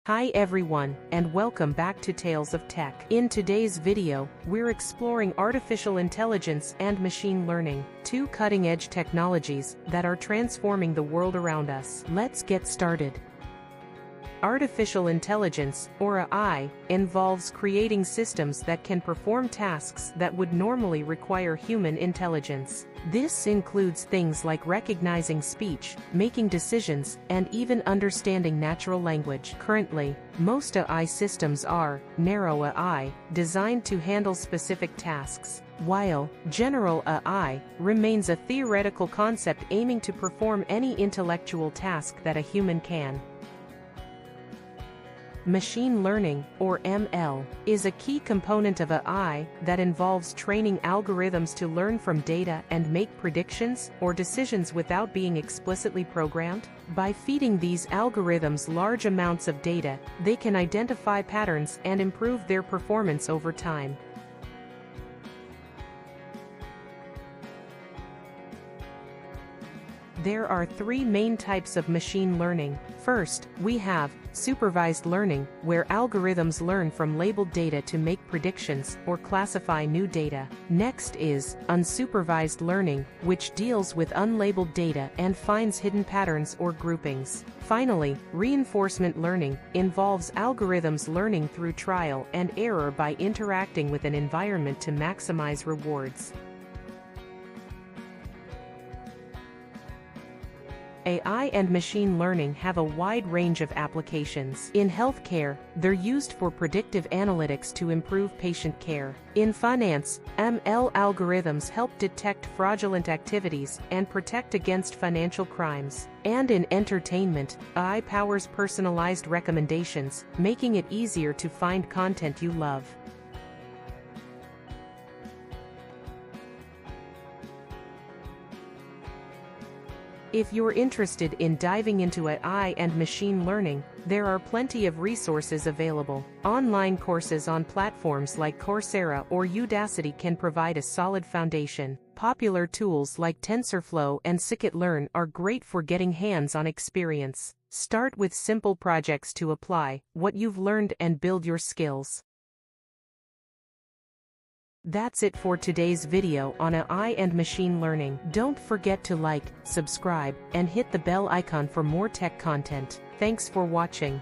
Hi everyone, and welcome back to Tales of Tech. In today's video, we're exploring artificial intelligence and machine learning, two cutting-edge technologies that are transforming the world around us. Let's get started. Artificial intelligence, or AI, involves creating systems that can perform tasks that would normally require human intelligence. This includes things like recognizing speech, making decisions, and even understanding natural language. Currently, most AI systems are narrow AI, designed to handle specific tasks, while general AI remains a theoretical concept aiming to perform any intellectual task that a human can. Machine learning, or ML, is a key component of AI that involves training algorithms to learn from data and make predictions or decisions without being explicitly programmed. By feeding these algorithms large amounts of data, they can identify patterns and improve their performance over time. There are three main types of machine learning. First, we have supervised learning, where algorithms learn from labeled data to make predictions or classify new data. Next is unsupervised learning, which deals with unlabeled data and finds hidden patterns or groupings. Finally, reinforcement learning involves algorithms learning through trial and error by interacting with an environment to maximize rewards. AI and machine learning have a wide range of applications. In healthcare, they're used for predictive analytics to improve patient care. In finance, ML algorithms help detect fraudulent activities and protect against financial crimes. And in entertainment, AI powers personalized recommendations, making it easier to find content you love. If you're interested in diving into AI and machine learning, there are plenty of resources available. Online courses on platforms like Coursera or Udacity can provide a solid foundation. Popular tools like TensorFlow and Scikit-learn are great for getting hands-on experience. Start with simple projects to apply what you've learned and build your skills. That's it for today's video on AI and machine learning. Don't forget to like, subscribe, and hit the bell icon for more tech content. Thanks for watching.